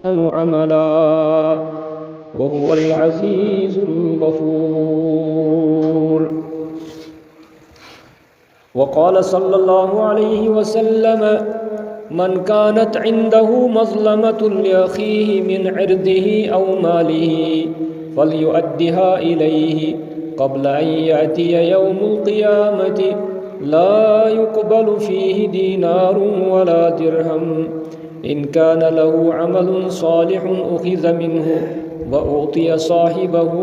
عملا وهو العزيز الغفور. وقال صلى الله عليه وسلم: من كانت عنده مظلمة لأخيه من عرضه أو ماله فليؤدها إليه قبل أن يأتي يوم القيامة لا يقبل فيه دينار ولا درهم. إن كان له عمل صالح أخذ منه وأعطي صاحبه،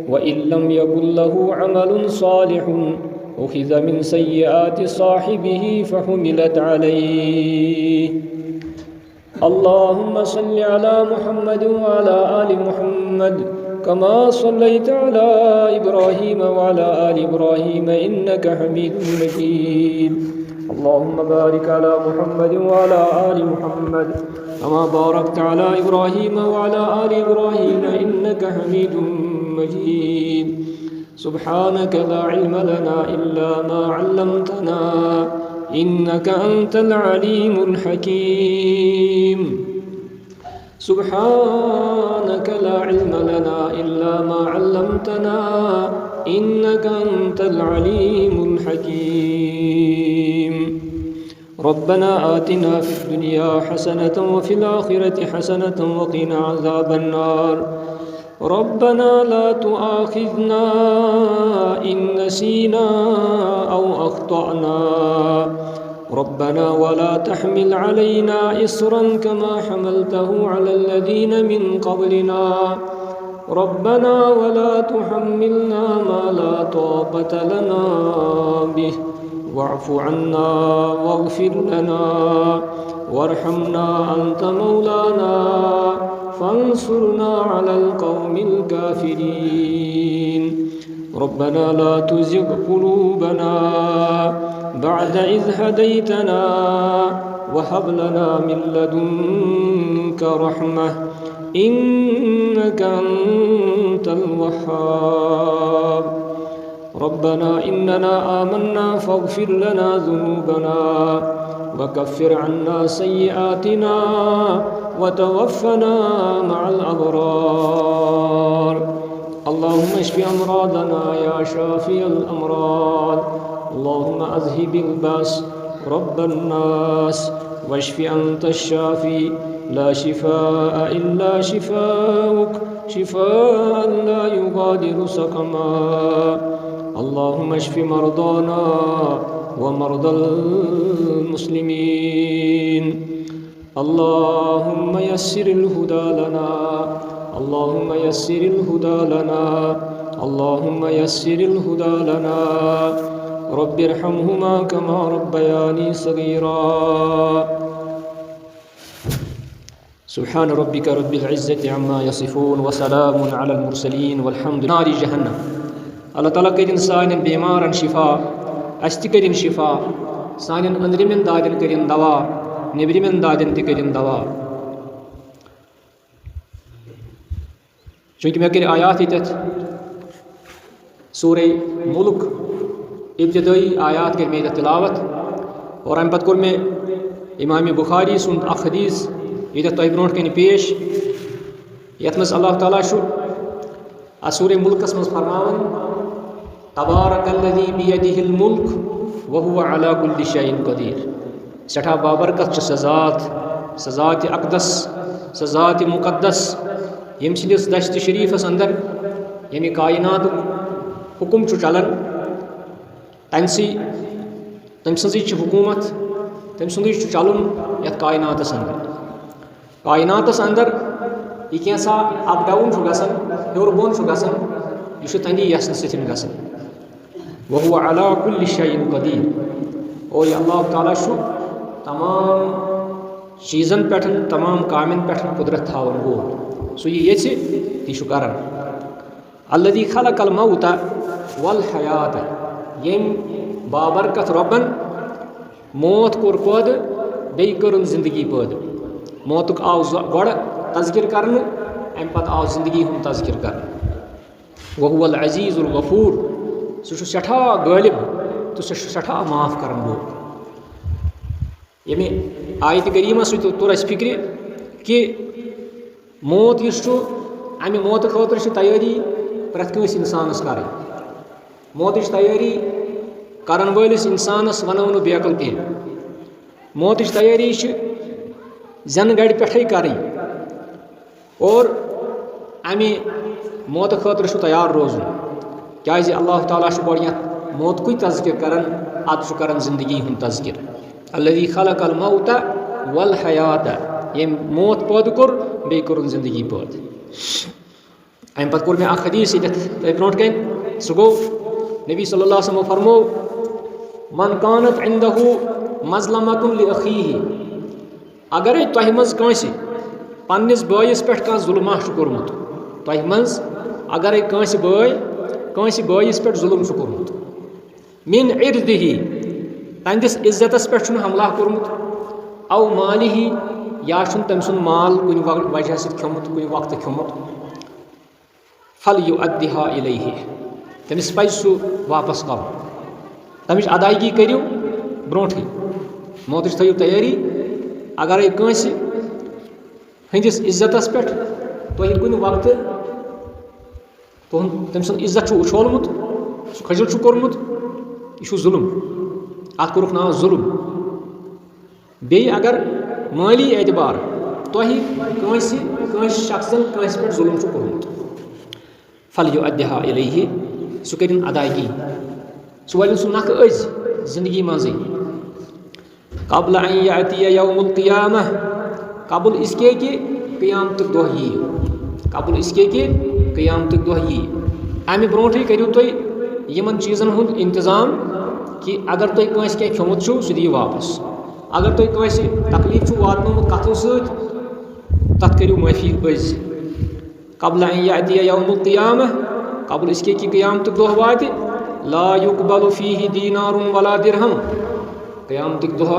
وإن لم يكن له عمل صالح أخذ من سيئات صاحبه فحملت عليه. اللهم صل على محمد وعلى آل محمد كما صليت على إبراهيم وعلى آل إبراهيم إنك حميد مجيد. اللهم بارك على محمد وعلى آل محمد كما باركت على إبراهيم وعلى آل إبراهيم إنك حميد مجيد. سبحانك لا علم لنا إلا ما علمتنا إنك أنت العليم الحكيم. سبحانك لا علم لنا إلا ما علمتنا إنك أنت العليم الحكيم. ربنا آتنا في الدنيا حسنة وفي الآخرة حسنة وقنا عذاب النار. ربنا لا تؤاخذنا إن نسينا أو أخطأنا. ربنا ولا تحمل علينا إصرا كما حملته على الذين من قبلنا. ربنا ولا تحملنا ما لا طاقة لنا به واعف عنا واغفر لنا وارحمنا أنت مولانا فانصرنا على القوم الكافرين. ربنا لا تزغ قلوبنا بعد إذ هديتنا وهب لنا من لدنك رحمة إنك أنت الوهاب. ربنا إننا آمنا فاغفر لنا ذنوبنا وكفر عنا سيئاتنا وتوفنا مع الأبرار. اللهم اشف أمراضنا يا شافي الأمراض. اللهم أذهب الباس رب الناس واشف أنت الشافي لا شفاء إلا شفاؤك شفاء لا يغادر سقما. اللهم اشف مرضانا ومرضى المسلمين. اللهم يسر الهدى لنا. اللهم يسر الهدى لنا. اللهم يسر الهدى لنا. رب ارحمهما كما ربياني صغيرا. سبحان ربك رب العزة عما يصفون وسلام على المرسلين والحمد لله. نار جهنم. اللہ تعالیٰ کٔرِن سانٮ۪ن بیمارن شفا، اَسہِ تہِ کٔرِن شفا، سانٮ۪ن أنٛدرِمٮ۪ن دادٮ۪ن کٔرِن دوا، نیٚبرِمٮ۪ن دادٮ۪ن تہِ کٔرِن دوا. چوٗنٛکہِ مےٚ کٔرۍ آیات ییٚتٮ۪تھ سورہ مُلک ابتدٲیی آیات کٔرۍ مےٚ ییٚتٮ۪تھ تِلاوت اور اَمہِ پتہٕ کوٚر مےٚ اِمامِ بُخاری سُنٛد اکھ حدیٖث ییٚتٮ۪تھ تۄہہِ برونٛٹھ کَنہِ پیش، یَتھ منٛز اللہ تعالیٰ چھُ اَتھ سورہ مُلکس منٛز فرماوان: تبارک الذی بیدہ الملک وہو علی کل شیء قدیر. سٮ۪ٹھاہ بابرکت چھِ سۄ ذات اقدس، سۄ ذات مُقدس ییٚمہِ سٕنٛدِس دشتِ شریٖفس انٛدر ییٚمہِ کایناتُک حُکُم چھُ چلان، تٔمۍ سٕنٛزٕے چھِ حکوٗمت، تٔمۍ سُنٛدٕے چھُ چلُن یتھ کایناتس انٛدر. کایناتس انٛدر یہِ کینٛژھا اپ ڈاوُن چھُ گژھان، ہیوٚر بۄن چھُ گژھان، یہِ چھُ تَمی یژھنہٕ سۭتۍ گژھان. وہو علی کُلِ شیء قدیٖر. اور یہِ اللہ تعالیٰ چھُ تمام چیٖزن پٮ۪ٹھ، تمام کامٮ۪ن پٮ۪ٹھ قُدرت تھاوان وول. سُہ یہِ یژھِ تی چھُ کران. الذی خلق الموت والحیات. ییٚمۍ بابرکت رۄبن موت کوٚر پٲدٕ بیٚیہِ کٔرٕن زندگی پٲدٕ. موتُک آو گۄڈٕ تذکِر کرنہٕ، اَمہِ پتہٕ آو زندگی ہُنٛد تذکِر کرنہٕ. وہو العزیز الغفور. سُہ چھُ سٮ۪ٹھاہ غٲلب تہٕ سُہ چھُ سٮ۪ٹھاہ معاف کرن وول. ییٚمہِ آیتہِ کریٖمہ سۭتۍ توٚر اَسہِ فِکرِ کہِ मौत अमि मौत खतर तैयारी प्रत कंस इंसानस कर मौत तैयारी करन वलिस इंसानस वनो न बेकल कह मौत तैयारी जन गड़ पे कर और अमि मौत खतर तैयार रोजन क्या अल्लाह ताला गो मौत कुछ तज़किर करन अत कर जिंदगी हूँ तज़किर अल्लज़ी खलक़ल मौत वल हयात ये मौत पैद कोर बे कोर जिंदगी पैद अम पे कोर मे हदीस ये ब्रोट कन सह गो नबी सल्लल्लाहु अलैहि वसल्लम फरमो मन कानत इंदहु मज़लमतुन लिअखीहि अगर तह मज कंस पन्निस बयस पे कह जुल्मा कोर्मुत तह मज अगर कंस बयस पे जुल्म कोर्मुत मिन इर्दिही तंदिस इज्जतस पे हमला कोर्मुत औ मालिही या तम सुन माल कुन वजह से खोमुत कुन वक्त खोमुत फल युअद्दिहा इलैहि तमिस पज सह वापस कर तमिच अदायगी करियो ब्रोठे मौत थो तैयारी अगर कंस हंदिस इज्जतस पे तुम कुन वक्त तम सुन इज्जत उछोलमुत सह खजल कोर्मुत यह जुल्म अत कोरुख नाव जुल्म बे अगर माली एतबार तुह कंस शख्सन कंस पे जुल्म कोर्मुत फल युअद्दिहा इलैहि सह कर अदायगी सह वल सह नख अज जिंदगी मज़े क़ब्ल अन यातिय यौमुल क़ियामह कबुल इसके कि क़यामत दह यी कबुल इसके कि क़यामत दह यी अमि ब्रोठे करियो तुम यमन चीज़न हुंद इंतज़ाम कि अगर तुम कंस क्या खोमुत सह दियो वापस अगर तुम कंस तकलीफ वातनोमुत कथों सत तथ करियो माफ़ी अज क़ब्ल अन यातिय यौमुल क़ियामह कबुल इसके कि क़यामत दह वात ला युक़बलु फ़ीहि दीनारुन वला दिरहम क़यामत दह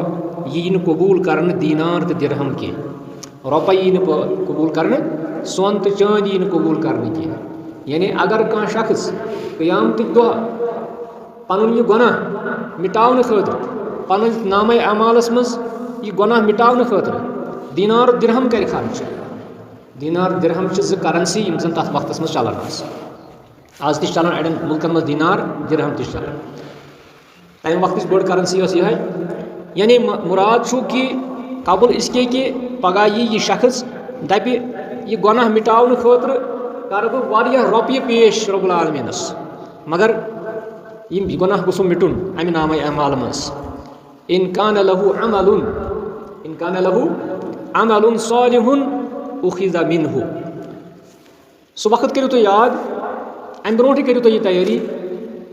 यी न कबूल करने दीनार तो दिरहम कह रुपये यी न कबूल करने सोन तो चांद यी न कबूल करने कह यानी अगर कह शख्स क़यामत दह पन यह गुनाह मिटावन खतर पन नाम अमालस मज यह गुनाह मिटावन खतर दीनार दिरहम कर खर्च दीनार दिरहम ज करेंसी यम जन तथ वक्त मज चलान आज तक चलान अड़न मुल्कन मज दीनार दिरहम तक चलान तम वक्त बड़ करेंसी यह यानी मुराद कि कबुल इसके कि पगह यह शख्स दप यह गुनाह मिटावन खतर कर बह रुपये पेश रब्बुल आलमीनस मगर यह गुनाह गुसु मिटुन अमि नाम अमाल मज इन कान लहु अमलुन सालिहुन उखिज़ मिन्हु सह वक्त करियो तुम याद अमि ब्रोठे करियो तुम यह तैयारी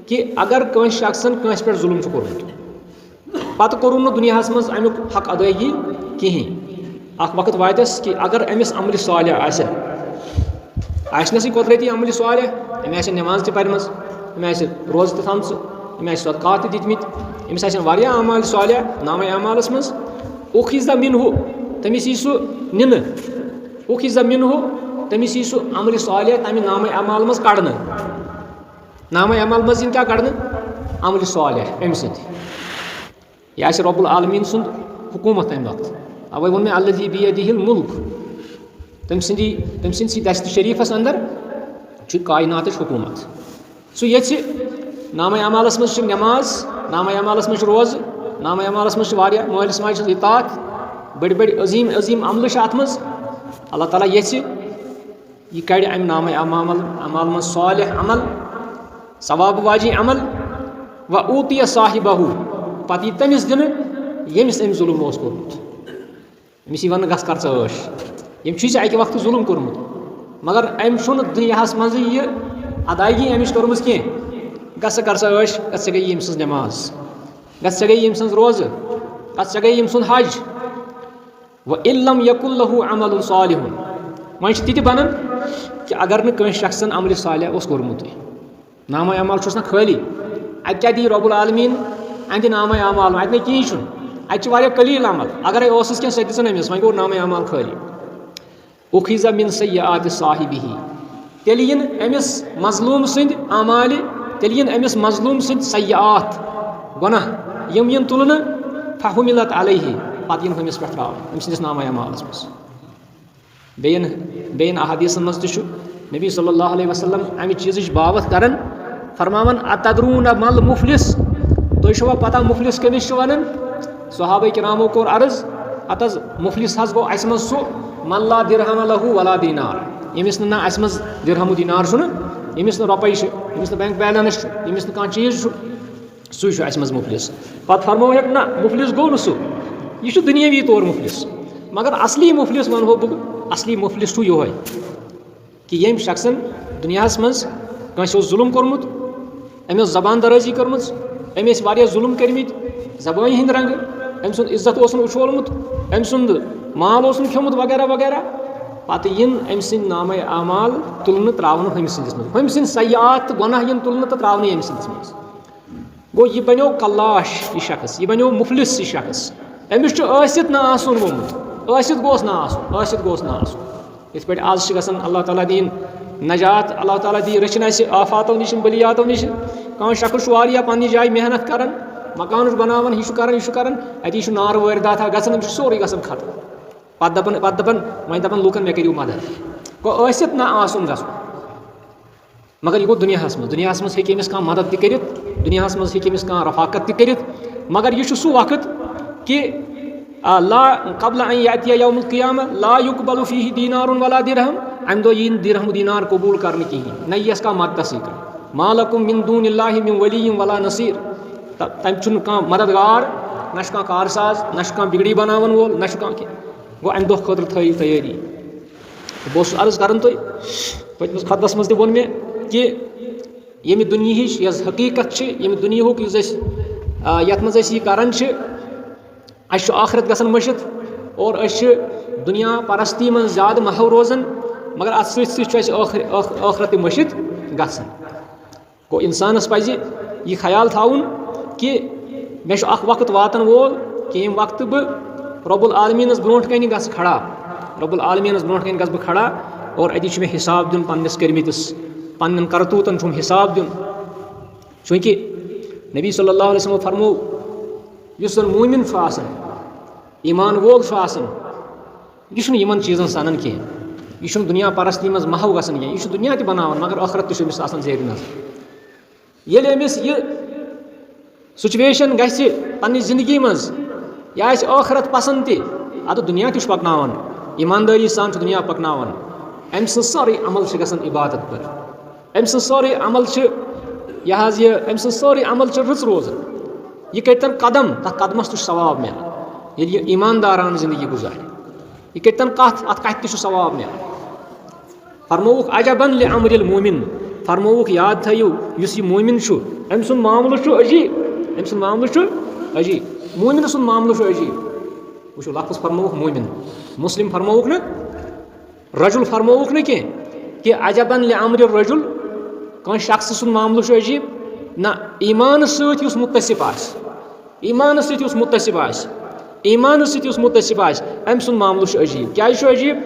कि अगर कंस शख्सन कंस पे जुल्म कोर्मुत पत कोरुन न दुनियास मज अमुक हक अदायगी कहें अख वक्त वातस कि अगर अमिस अमल सालिह आसनस कुदरती अमल सालिह अमि नमाज त पर्मज अमि रोज़ त थम अमि सदकात दितमित अमिस अमाल सालिह नाम अमालस मज उखिज़ मिन्हु तमिस यी सह निन उखिज़ मिन्हु तमिस यी सह अमल सालिह तमि नाम अमाल मज कड़न नाम अमाल मज क्या कड़न अमल सालिह अमि सत यह रब्बुल आलमीन सुंद हुकूमत तम वक्त अवे वो अल्लज़ी बियदिहिल मुल्क तम सी दस्त शरीफस अंदर कायनात हुकूमत सह ये नाम अमालस मज नमाज नाम अमालस मज रोज़ नाम अमालस मज मालिस माज इतात बड़ बड़ अजीम अजीम अमल अत मज अल्लाह ताला यह कड़ अम नाम अमाल मज सालिह अमल सवाब वाजी अमल व ऊतिय साहिबहु पत तमिस दिन यमिस अम जुल्म कोर्मुत अमिस वन गस कर ऐश यम अकि वक्त जुल्म कोर्मुत मगर अम दुनियास मज यह अदायगी अमिश कर्मज कह गस कर ऐश गस गई यम सज नमाज गस गई यम सज रोज़ गस गई यम सुंद हज व इल्लम यकुल लहु अमलुन सालिहुन वन ति बनन कि अगर न कंस शख्सन अमल सालिह कोर्मुत नाम अमाल ना खाली अत क्या दी रब्बुल आलमीन अहद नाम अमाल अत ना कहीं अत कलील अमल अगर क्या सह दिन अमिस वो गो नाम अमाल खाली उखिज़ मिन सय्यात साहिबिही तेल इन अमिस मजलूम सद अमाल तेल इन अमिस मजलूम सद सय्यात गुनाह यम इन तुलन फहुमिलत अलैहि पत इन हमिस पे त्रावन अम सदिस नाम अमालस मज बेन अहादीसन मज तु नबी सल्लल्लाहु अलैहि वसल्लम अमि चीज़ बावत करन फरमावन अतदरून मल मुफलिस तुम छवा पता मुफलिस कमिस वनान सहाबा किरामो कोर अर्ज अतज मुफलिस हज गो अस मज सु मल्ला दिरहम लहू वला दीनार यमिस ना अस मज दिरहम दीनार छु यमिस रुपये यमिस बैंक बैलेंस यमिस कह चीज़ सु अस मज मुफलिस पत फरमोक ना मुफलिस गो न सह यह दुनियावी तौर मुफलिस मगर असली मुफलिस वनो बह असली मुफलिस योह कि यम शख्सन दुनिया मज कंस जुल्म कोर्मुत अम जबान दराजी कर्म अम जुल्म कर्मित जबान हिंद रंग अम सुंद इज्जत उछोलमुत अम सुंद माल खियोमुत वगैरह वगैरह पत इन अम सिंद नाम आमाल तुलन त्रावन हम सिंदिस मज हम सिंद सयात गुनाह इन तुलन तो त्रावन अम सिंदिस मज गो यह बनो कल्लाश यह शख्स यह बनो मुफलिस यह शख्स अमिस ना आसन वोमुत गोस ना आसन इत पे आज अल्लाह ताला दीन नजात अल्लाह ताला दी रचन आफातों नश बलियातों नश कह शख्स पन्नी जाए मेहनत कर मकान बनान यह कर अति नार वारदात गन सोरे गन खत्म पे दपन वह दपन लूकन मे करू मदद गो ना आसन गो मगर यह गो दुनिया मज हेमिस कह मदद तक दुनिया मज हेमिस कह रफाकत तक मगर यह सह वक्त कि ला कबल अन यातिया यौमुल क़ियामा ला युक़बलु फ़ीहि दीनारुन वला दिरहम अम दो यीन दिरहम दीनार कबूल कर कहीं न यस का मत तसीक मा लकुम मिन दूनिल्लाहि मिन वलिय्यिन वला नसीर तम छुन का मददगार नश का कारसाज नश का बिगड़ी बनावन वोल नश का गो अम दो खतर थी तैयारी बस अर्ज कर पतमस खतस मज तोन मे कि यम दुनिया यस हकीकत यम दुनियाहुक यथ मज यह करान अस आखरत गसन मशित और अस दुनिया परस्ती मन ज्यादा महव रोजान मगर अत सत आखरत मशित गसन गो इंसानस पज यह ख्याल थाउन कि मे वक्त वातन वोल कि यम वक्त बह रब्बुल आलमीनस ब्रोंठ कन गस खड़ा रब्बुल आलमीनस ब्रोंठ कन गस बह खड़ा और अति मे हिसाब दिन पन्नस कर्मितिस पन्न करतूतन छुम हिसाब दिन चूँकि नबी सल्लल्लाहु अलैहि वसल्लम फरमो युस मोमिन ईमान वोल यह इन चीज़न सनन कह यह दुनिया परस्ती मज महव गसन कह यह दुनिया बनावन मगर आखरत तमिस जेर नजर ये अमिस यह सिचुएशन गस पन्नी जिंदगी मज यह आखरत पसंद अद दुनिया पकनावन ईमानदारी सान दुनिया पकनावन अम सारे अमल गसन इबादत पर अम सारे अमल यह अम सारे अमल रच रोजान यह कतन कदम तथ कदमस तुझ सवाब मिलान ये ईमानदारान जिंदगी गुजार यह कतन कत अत कत सवाब मिलान फरमोक अजबन ले अमरिल मोमिन फरमोक याद थो यह मोमिन अम सुन मामल अजीब अम सुन मामल अजीब मोमिन सुन मामल अजीब वो लफ्ज़ फरमोक मोमिन मुस्लिम फरमोक न रजुल फरमोक न कि अजबन ले अमरिल रजुल कह शख्स सुन मामल अजीब ना ईमान सत मुतसिफ ईमान सत मुतसिफ ईमान सत मुतसिफ अम सुन मामल अजीब क्या अजीब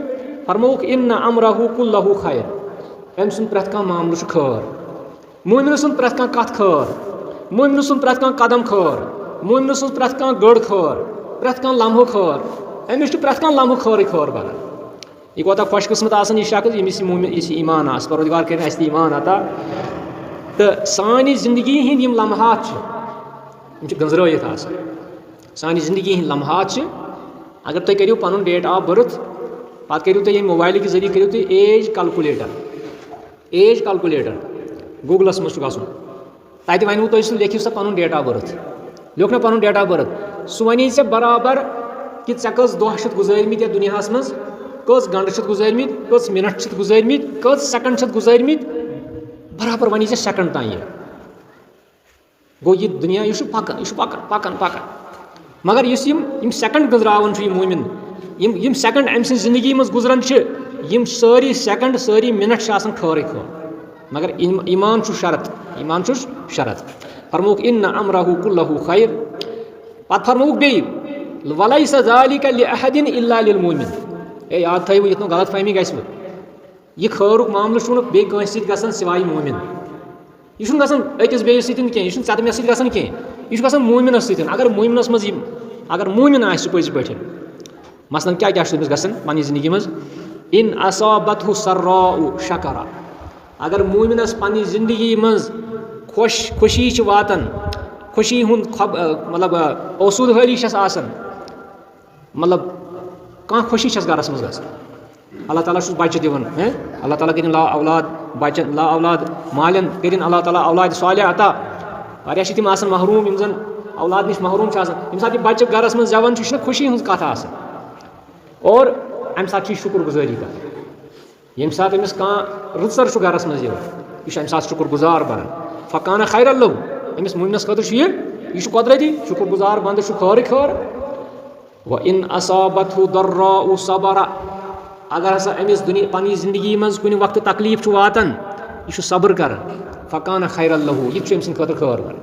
फरमोक इन अमरहु कुल्लहु खैर अम सुन प्रत कह मामल खैर मोमिन सुन प्रत कह कथ खैर मोमिन सुन प्रत कह कदम खैर मोमिन सुन प्रत कह गड़ खैर प्रत कह लम्हो खैर अमिस प्रत कह लम्हो खैर खैर बना यह कोता खुश किस्मत यह शख्स यमिस यह ईमान परवरदिगार कर ईमान अता तो सानी जिंदगी हिंद यम लम्हात गंजरत सानी जिंदगी हिंद लम्हात अगर तुम करो पन डेट ऑफ बर्थ पत करो तुम मोबाइल के जरिए करो तुम एज कैलकुलेटर गूगलस मज गन तत वनो तुम लिखिव सा पन डेट ऑफ बर्थ लिख ना पन डेट ऑफ बर्थ सह वन ऐ बराबर कि कस दह गुजरमित दुनिया मज कस गंट गुजरमित कस मिनट गुजरमित कस सेकंड गुजरमित बराबर वन ऐ सेकंड तान गो यह दुनिया यह पकन पकन पकन पकन मगर इस सेकंड गुजरावन मोमिन यम सेकंड अम जिंदगी मज गुजरान यम सारी सेकंड सारी मिनट खैर खैर मगर ईमान शरत फरमोक इन अमरहु कुल्लहु खैर पत फरमोक बे वलैसा ज़ालिका लिअहदिन इल्ला लिलमुमिन ए याद थो ये गलत फहमी गस यह खैरुक मामल बे गसन सिवाय मोमिन यह गसन अकिस बेस सत कह यह चे मे सत कह यह मोमिनस सत अगर मोमिनस मज अगर मोमिन पज पे मसलन क्या तमिस गसन पन्नी जिंदगी मज इन असाबतहु सर्राउ शकरा अगर मोमिनस पन्नी जिंदगी मज खुशी वातन खुशी हुंद मतलब औसूद हाली मतलब कह खुशी गरस मज गसान अल्लाह ताला बच्चे दिवन अल्लाह ताला करिन ला औलाद बच्चन ला औलाद मालन करिन अल्लाह ताला औलाद सालिह अता वारिया तिम आसन महरूम यम जन औलाद निश महरूम यम सात बच्चे गरस मज जवान खुशी हुंद कथ आसन और अम सात शुक्र गुजारी कर यम सात अमिस कह रुसर गरस मज यह अम सात शुक्र गुजार बन फकाना खैर लहु अमिस मोमिनस खतर यह कुदरती शुक्र गुजार बंद खैर खैर व इन असाबतहु दर्राउ सबरा अगर हसा अमिस पन्नी जिंदगी मज कुन वक्त तकलीफ वातन यह सब्र कर फकाना खैर लहु यह अम सद खैर कर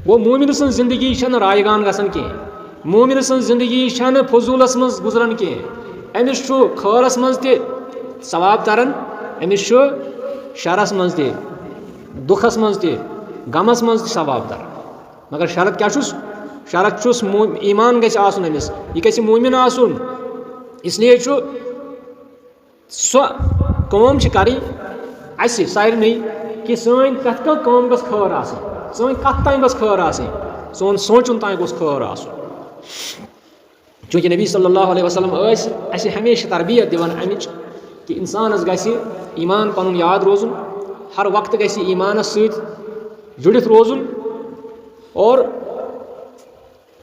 वो मोमिन सं जिंदगी रायगान गसन कह मोमिन सं जिंदगी फजूलस मज गुजरन कह अमिस खैरस मज ते सवाब तरन अमिस शरस मज ते दुखस मज ते गमस मज सवाब तर मगर शरत क्या शरत ईमान गस आसन अमिस यह गस मोमिन आसन इसलिए सो कम कर सारे कि सन कत कम गस खैर आसन सन कत तान गस खैर आसन सोन सोचुन तान गोस खैर आसन चूँकि नबी सल्लल्लाहु अलैहि वसल्लम हमेशा तरबियत दिवान अमिच कि इंसानस गस ईमान पनुन याद रोजुन हर वक्त गस ईमानस सहित जुड़ित रोजुन और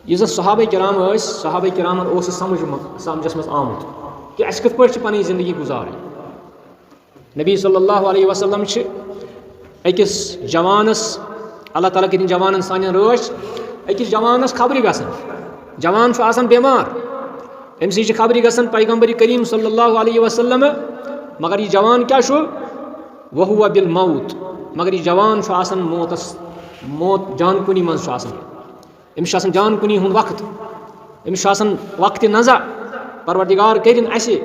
यह सहाबा किरामन समझस मज आमुत कि अस कत पे पनी जिंदगी गुजार नबी सल्लल्लाहु अलैहि वसल्लम अकिस जवानस अल्लाह ताला करिन जवानन सान रच अकिस जवानस खबरी गसन जवान आसान बेमार अमि खबरी गसन पैगम्बर करीम सल्लल्लाहु अलैहि वसल्लम मगर यह जवान क्या वहुवा बिल मौत मगर यह जवान आसान मौत जान कुनी मज अमिस जान कुनी हुंद वक्त अमिस वक्त नज़ा परवरदिगार करिन असे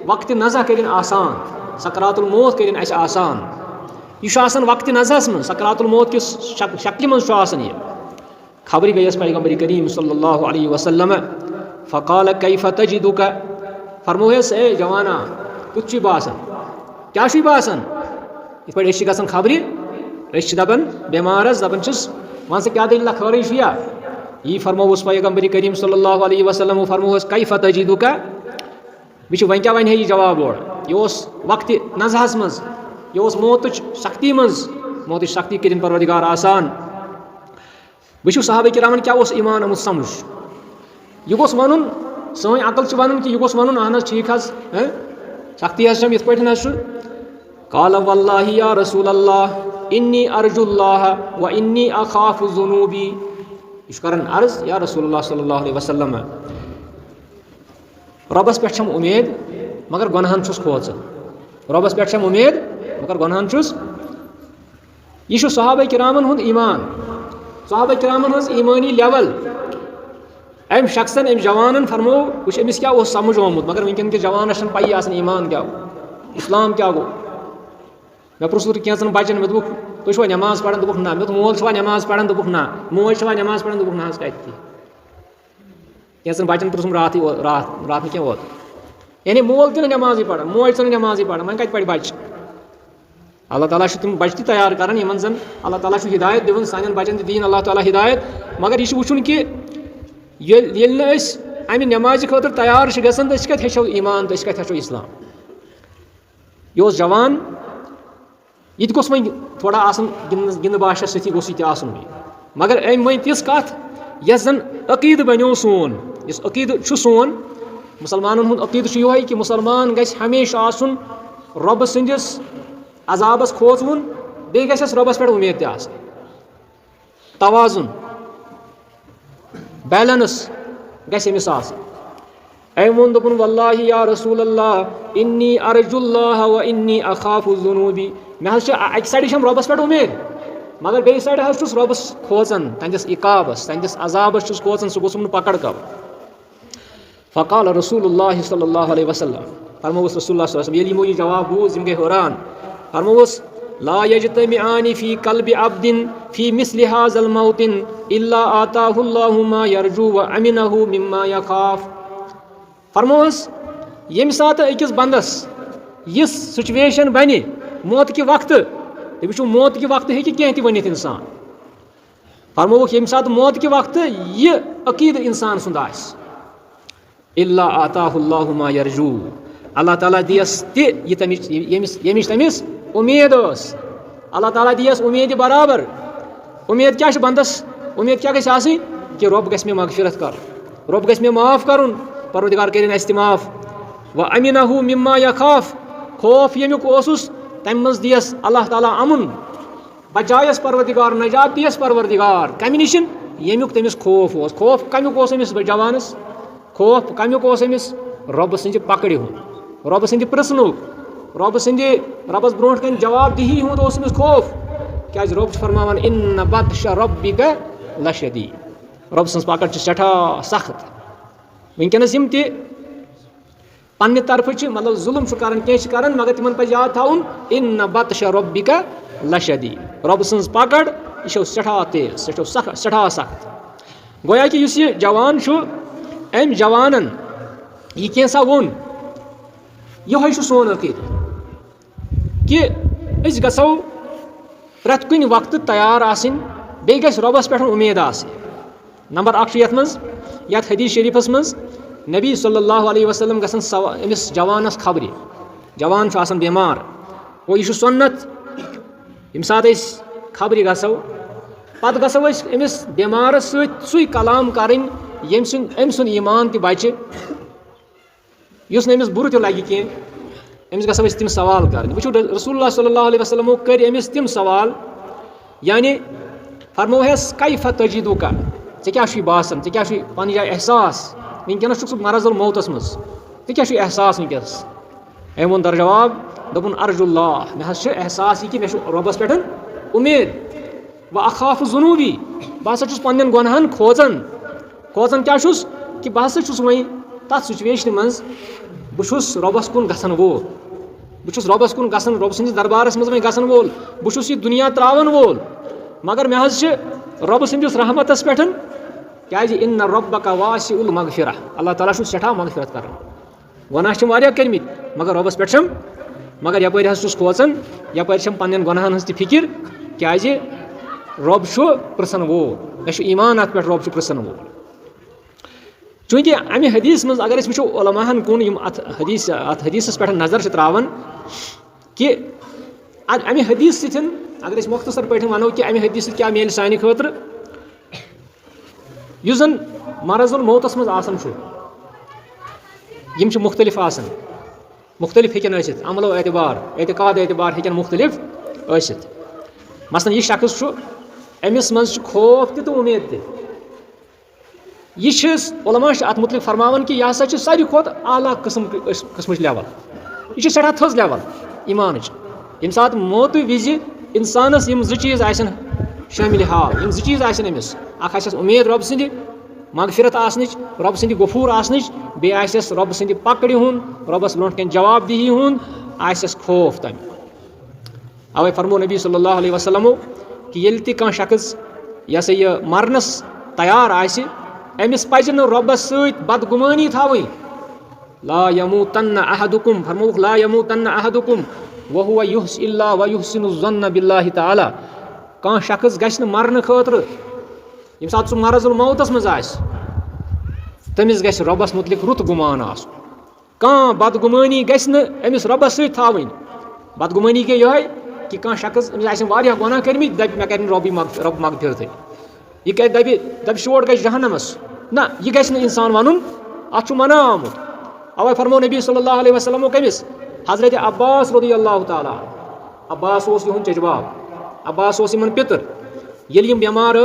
वक्त नज़ा करिन आसान सकरातुल मौत करिन असे आसान यह वक्त नज़ास मज सकरातुल मौत किस शक्ल मज यह खबरी गयस पैगम्बर करीम सल्लल्लाहु अलैहि वसल्लम फ़क़ाल कैफ़ तजिदुका फरमोयस ए जवाना कुछ बासन क्या बासन इत पे गसन खबरी दपन बेमारस दपन वन क्या दलील खैर यह फरमोस पैगम्बर करीम सल्लल्लाहु अलैहि वसल्लम फरमोस कैफ़ तजिदुका वन क्या वन यह जवाब और यह वक्त नज़हस मज यह मौत सख्ती मज मौत सख्ती करिन परवरदिगार आसान वो साहब किरामन क्या ईमान आमुत समझ यह गोस वन सन अकल वन कि यह गोस वन अहन ठीक सख्ती इत पे काल वल्लाहि या रसूल अल्लाह इन्नी अर्जुल्लाह व इन्नी अखाफ जुनूबी यह करन अर्ज या रसूलुल्लाह सल्लल्लाहु अलैहि वसल्लम रबस पे उम्मीद मगर गुनाहन खोचन रबस पे उम्मीद मगर गुनाहन यह सहाबा किरामन हुंद ईमान सहाबा किरामन हज ईमानी लेवल अम शख्सन अम जवानन फरमो वुच अमिस क्या समझ आमुत मगर वनकन के जवानस पई आसन ईमान क्या इस्लाम क्या गो मे पुरुष कैंसन बचन मे दुख तुम नमाज पढ़ान दुख ना मे मोल नमाज पढ़ान दुख ना मोज नमाज पढ़ान दुख ना कत कैंसन बचन पुरुष रात क्या वोत यानी मोल तो नमाज पढ़ान मोज नमाज पढ़ान वन कत पढ़ बच अल्लाह ताला तुम बच्चे तैयार कर जन अल्लाह ताला हिदायत दिवन सान बचन दीन अल्लाह ताला हिदायत मगर यह वुचन कि अमि नमाज खतर तैयार गसन तो कत हेचो ईमान तो कत हेचो इस्लाम यह जवान यह गोस वो थोड़ा आसन गिंद बाशा सती गोस यह आसन मगर अम वन तिस कत यस जन अकीद बनो सोन इस अकीद सोन मुसलमानन हुंद अकीद यह कि मुसलमान गस हमेशा आसन रब संदिस अजाबस खोचवन बे गस रबस पे उम्मीद त तवाजुन बैलेंस गस अमिस अम वो दोपन वल्लाहि या रसूल अल्लाह इन्नी अर्जुल्लाह व इन्नी अखाफु जुनूबी मे अक साइड रबस पे उम्मीद मगर बे साइड रबस खोचन तंदिस इकाबस तंदिस अजाबस खोचन सह गोसुम पकड़ कब फ़क़ाल रसूलुल्लाह सल्लल्लाहु अलैहि वसल्लम फरमोस रसूलुल्लाह सल्लल्लाहु अलैहि वसल्लम यह जवाब बूझ गए हैरान फरमोस ला यजतमिआनि फी कल्बि अब्दिन फी मिस्लि हाज़ल मौतिन इल्ला आताहुल्लाहु मा यरजू व अमिनहु मिम्मा यखाफ फरमोस यम सात अकिस बंदस यह सिचुएशन बने मौत के वक्त वो मौत के वक्त हे कह वन इंसान फरमोक ये सात मौत के वक्त यह अकीद इंसान सुंद इल्ला आताहुल्लाहु मा यरजू अल्लाह ताला दियस तमिस तमिस उम्मीद अल्लाह ताला दियस उम्मीद बराबर उम्मीद क्या बंदस उम्मीद क्या गई कि रब गस मे मगफिरत कर रब गस मे माफ़ करुन परवरदिगार करिन अस माफ़ व अमिनहु मिम्मा यखाफ खौफ यमुक ओसुस तम मज दियस अल्लाह ताला अमुन बचायस परवरदिगार नजात दियस परवरदिगार कमि निश यमुक तमिस खौफ कमुक अमिस जवानस खौफ कमुक अमिस रब सद पकड़ हूँ रब सद प्रसनुक रबस ब्रोह कन जवाब दिही हूँ अमिस खौफ क्या रब फरमान इन बत्श रब्बिक लशदीद रब सज पकड़ सठा सख्त वनकस पन्ने तरफ मतलब जुल्म कर मगर तिमन पे याद थाउन इन बत्श रब्बिक लशदीद रब सज पकड़ यह सठा तेज सठा सख्त गोया कि यह जवान अम जवानन यह कैसा वोन यह सोन अकीद कि अस गसो प्रत कुन वक्त तैयार आसिन बे गस रबस पे उम्मीद नंबर अख यथ हदीस शरीफस मज नबी सल्लल्लाहु अलैहि वसल्लम गसन अमिस जवानस खबरी जवान आसान बीमार वो यह सुन्नत यम सात खबरी गसो पत गसो अमिस बीमारस सु कलाम करें अम सुन ईमान त बचे युस नमिस बुर त लगे कह अमिस गसो तिम सवाल कर वो रसूलुल्लाह सल्लल्लाहु अलैहि वसल्लम कर अमिस तिम सवाल यानी फरमोहस कैफ तजिदुका क्या बासान क्या पन जाए एहसास वनकस मरजुल मौतस मज क्या एहसास वनकस अम वो दर जवाब दोपन अर्जुल्लाह मे एहसास कि मे रबस पे उम्मीद व अखाफ जुनूबी बह हसा पन्न गुनहन खोजन क्या कि बह हसा वह तथ सिचुएशन मज बहुस रबस कुन गसन वोल बहुस रबस कुन गसन रब सन्दिस दरबारस मज वह गसन वोल बहुस यह दुनिया त्रावन वोल मगर मे रब सन्दिस रहमतस पे क्या इन रब्बका वासिउल मगफिरा अल्लाह ताला सठा मगफिरत कर गुनाह वारिया कर्मित मगर रबस पे मगर यप खोचन यप पन्न गुनाहन हज फिक्र क्या रब प्रसन वोल मे ईमान अत पे रब प्रसन वोल चूँकि अमे हदीस मज अगर वो उलमाहन कुन अत हदीस पे नजर त्रावान कि अमे हदीस सतन अगर मुख्तसर पे वनो कि अमे हदीस क्या मिल सानि खतर युस जन मरजुल मौतस मज आसान यम मुख्तलिफ आसान मुख्तलिफ हेकन आसित अमलो एतबार एतकाद एतबार हेकन मुख्तलिफ आसित मसलन यह शख्स अमिस मज खौफ तो उम्मीद त यह उलमा अत मुतलिक फरमान कि यह हसा सारी खुद आला किस्म लेवल यह सठा थज लेवल ईमान यम सात मौत विज इंसानस यम जो चीज़ आसन शामिल हाल यम जो चीज़ आसन अमिस अख आसस उम्मीद रब सद मगफिरत आसनिच रब सद गफूर आसनिच बे आसस रब सद पकड़ हुंद रबस ब्रोह कन जवाब दिही हुंद आसस खौफ तम अवे फरमो नबी सल्लल्लाहु अलैहि वसल्लम कि येल ति कह शख्स यह सा यह मरनस तैयार आसि अमिस पज न रबस सत बदगुमानी थावी ला यमूतन्न अहदुकुम फरमोक ला यमूतन्न अहदुकुम वहुव युहसिल्ला व युहसिनु ज़न्न बिल्लाहि ताला कह शख्स गछ न मरन खतर यम सात सु मरजुल मौतस मज आस तमिस गछ रबस मुतलिक रुत गुमान आस कह बदगुमानी गछ न अमिस रबस सत थावी बदगुमानी के यह कि कह शख्स अमिस वारिया गुनाह कर्मित दप मे कर रब मगफिरत यह कह दप शोर गछ जहन्नमस ना यह गछ न इंसान वनुन अत मना आमुत अवे फरमो नबी सल्लल्लाहु अलैहि वसल्लम कमिस हजरत अब्बास रज़ियल्लाहु ताला अब्बास यहुन चचबाब अब्बास यमन पितर ये यम बेमार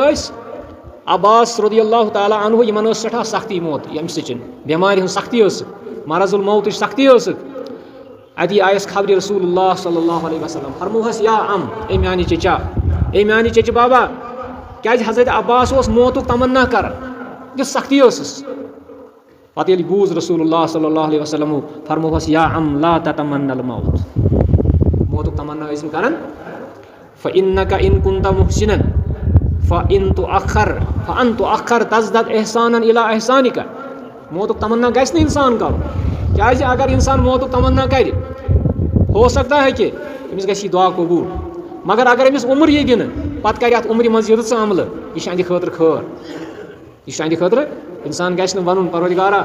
अब्बास रज़ियल्लाहु ताला अन्हु यमन सठा सख्ती मौत यम सचिन बेमार हन सख्ती मरजुल मौत सख्ती अति आयस खबरी रसूलुल्लाह सल्लल्लाहु अलैहि वसल्लम फरमोहस या अम ए म्यानि चचा ए म्यानि चच बाबा क्या हजरत अब्बास मौत तमन्ना कर यह सख्ती पत ये बूज रसूलुल्लाह सल्लल्लाहु अलैहि वसल्लम फरमोहस या अम ला ततमन्नल मौत तमन्ना कर फ़इन्नका इन कुन्ता मुहसिनन फ़इन तुअख्खर तज़दद एहसानन इला एहसानिका मौत तमन्ना गस न इंसान कर क्या अगर इंसान मौत तमन्ना कर हो सकता है कि अमिस गई दुआ कबूल, मगर अगर अमिस उम्र यह दिन पत कर उम्र मज यीत अमल, यह अंद खर खर, यह अंद खर इंसान गि वन परवरदिगारा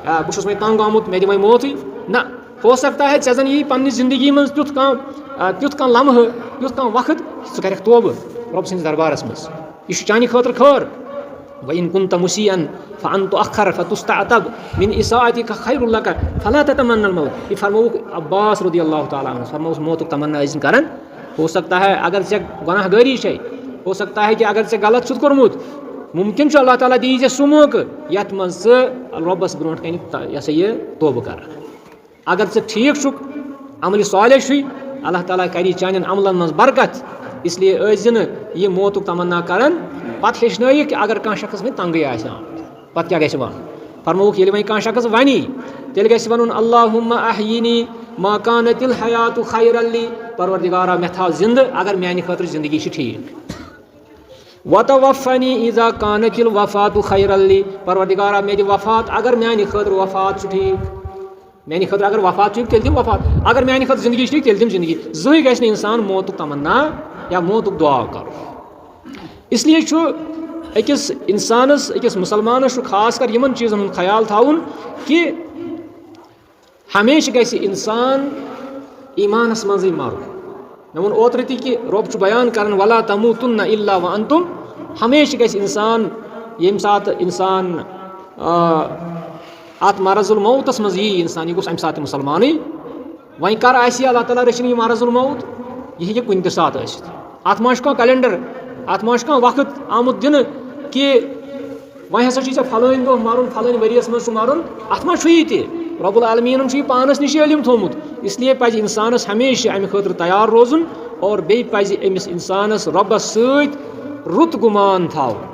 बहुत मे तंग आमुत मे दिम मौत ना। हो सकता है ऐ जन यी पन्नी जिंदगी मज तुथ कह लम्ह तुथ कह वक्त सह कर तोब रब सन्दस दरबारस मज, यह चानि खर खर। वन कुंत मुसीअन फ़अन्त अखर फ़तुस्तअतब मिन इसाअतिक खैरुल लक फला ततमन्नल मौत। यह फरमौक अब्बास रज़ियल्लाहु तआला अन्हु, फरमौस मौत तमन्ना अजन करन। हो सकता है अगर ऐ गुनाहगारी है, हो सकता है कि अगर ऐ गलत छुत कोर्मुत, मुमकिन अल्लाह ताला दी सह मौक़ यथ मज रब्बस ब्रोह कन यह सा यह तौबह कर। अगर ऐ ठीक छुक अमल सालिह अल्लाह ताला करी चान अमलन मज बरकत, इसलिए अजन यह मौत तमन्ना करन। पत हेचन कि अगर कह शख्स में तंग पत क्या गि वन, फरमौक ये वह कह शख्स वन तेल गि वन अल्लाहुम्मा अहयिनी मा कानतिल हयातु खैरन ली, परवरदिगारा मे थाव जिंद अगर मेरे खतर जिंदगी ठीक, वतवफ़नी इज़ा कानतिल वफ़ातु खैरन ली, परवरदिगारा मे दि वफ़ात अगर मेरे खतर वफ़ात ठीक, मेरे खतर अगर वफ़ात ठीक तेल दिम वफ़ात, अगर मेरे खतर जिंदगी ठीक तेल दिम जिंदगी। ज़हन गि इंसान मौत तमन्ना या मौत दुआ कर। इसलिए अकिस इंसानस अकिस मुसलमानस खास कर यमन चीज़न ख्याल थाउन कि हमेशा गि इंसान ईमानस मज़े मर। मे वो ओत्र कि रब बयान कर वला तमूतुन्न इल्ला व अंतुम, हमेशा गि इंसान ये सात इंसान अत मरजुल मौतस मज यी इंसान यह गोस अम सात मुसलमान। वह कर अल्लाह ताला रचिन यह मरजुल मौत, यह हे कुन सात अत मा कैलेंडर, अत मा वक्त आमुत दिन कि वह हसा फलान दह मरुन फलान वरियस मज मरुन, अत मा यह रब्बुल आलमीन पानस निश इल्म थोमुत। इसलिए पज इंसानस हमेशा अमि खतर तैयार रोजन और बे पज अमिस इंसानस रब्बस सत रुत गुमान थावन,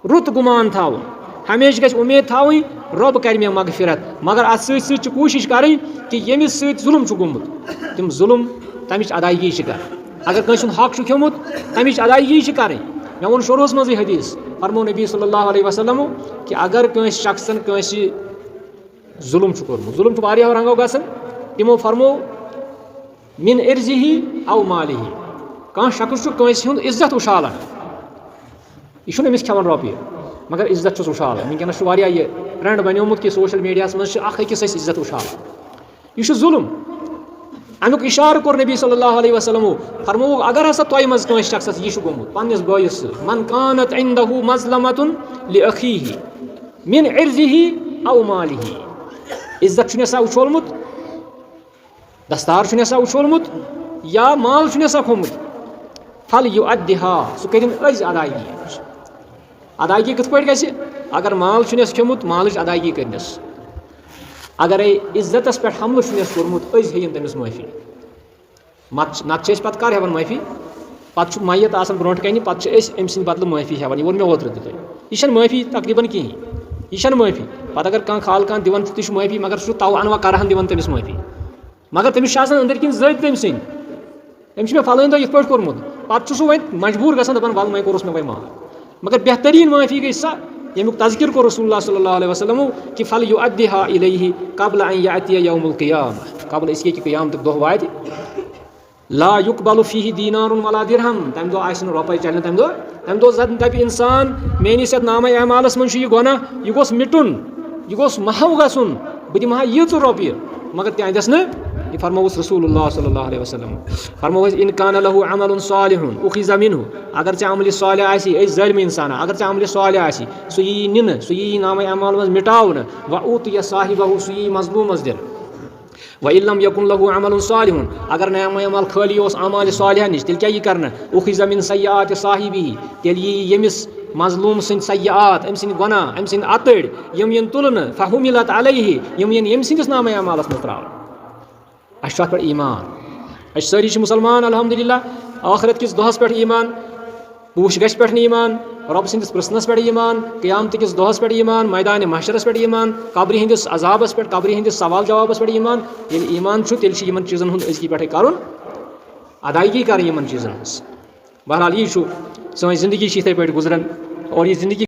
रुत गुमान थावन। हमेशा गि उम्मीद थावी रब कर मे मगफिरत, मगर अत सत कोशिश करें कि यमिस सत जुल्म गोमुत तम जुल्म तमिच अदायगी कर। अगर कंस हक खेमुत तमिच अदायगी करें। मे वो शुरुस मज हदीस, फरमो नबी सल्लल्लाहु अलैहि वसल्लम कि अगर कंस शख्सन कंस जुल्म कोर्मुत, जुल्म वारियाहो रंगो गसन, तिमो फरमो मिन इर्जिही औ मालिही, कह शख्स कंस हुंद इज्जत उछालान, यह अमिस खेवान रॉपिय मगर इज्जत उछाल। वनकस यह ट्रेंड बनोमुत कि सोशल मीडिया मज अकिस इज्जत उछाल, यह जुल्म। अमुक इशार कोर नबी सल्लल्लाहु अलैहि वसल्लम, फरमो अगर हसा तोय मज कंस शख्स यह गोमुत पन्निस बॉयस मन कानत इंदहु मज़लमतुन लिअखीही मिन इर्जिही औ मालिही, इज्जत छुनसा उछोलमुत, दस्तार छुनसा उछोलमुत या माल छुनसा खोमुत, फल युअद्दिहा सु करिन अज अदायगी। अदायगी कित पट गि, अगर माल छुनस खेमुत मालच अदायगी करनस, अगर इज्जतस पे हमल छुनस कोर्मुत अज हेयन तमिस माफी, नत पत कर हेवन माफी, पत मैत आसान ब्रोह कन पत अम सद बदल माफी हेवन। यह वो मे ओत्र ते यह माफी तकरीबन कहें, यह माफी पत अगर कह खाल कह दिवन तह माफी, मगर सह तव अनवा करहन दिवन तमिस माफी, मगर तमिस अंदर किन जत तम सद अम मे फलान दह ये कोर्मुत, पत सह वो मजबूर गसान दपान वल वो कोरस मे वो माफ। मगर बेहतरीन माफी गई सह यमुक तज़किर को रसूलुल्लाह सल्लल्लाहु अलैहि वसल्लम कि फल युअद्दिहा इलैहि क़ब्ल अन यातिया यौमुल क़ियामह, क़ब्ल इसके कि क़यामत दोह वात ला युक़बलु फ़ीहि दीनारुन वला दिरहम, तम दो आसन रुपये चलन, तम दो जन दप इंसान मेनिस नाम अमालस मन यह गुनाह यह गोस मिटुन, यह गोस महव गसुन, बह दिमहा यीच रुपये, मगर तस न। यह फरमोस रसूलुल्लाह सल्लल्लाहु अलैहि वसल्लम, फरमोस इन कान लहु अमलुन सालिहुन उखिज़ मिन्हु, अगर चे अमल सालिह आसि ए ज़ालिम इंसान, अगर चे अमल सालिह आसि सु यी निन, सु यी नाम अमाल मज मिटावन, व ऊतिय साहिबहु सु यी मज़लूमस दिन, व इल्लम यकुन लहु अमलुन सालिहुन, अगर नाम अमाल खाली ओस अमाल सालिह निश तेल क्या यी करना, उखिज़ मिन सय्यात साहिबिही, तेल यी यमिस मजलूम सद सय्यात अम सद गुनाह अम सद अतड़ यम यन तुलन फहुमिलत अलैहि, यम यन यम सदिस नाम अमालस मज त्रावन। अश पे ईमान, अश सारी मुसलमान अल्हम्दुलिल्लाह, आखिरत किस दोहस पे ईमान, पूछ गश पे ईमान, रब सदिस प्रसनस पे ईमान, क़यामत किस दोहस पे ईमान, मैदान महशरस पे ईमान, कब्र हंदिस अजाबस पे, कब्र हंदिस सवाल जवाबस पे ईमान। ये ईमान तेल यमन चीज़न हुंद अजकी पे कर अदायगी कर यमन चीज़न। बहरहाल यह सो जिंदगी इथे पे गुजरन और ये जिंदगी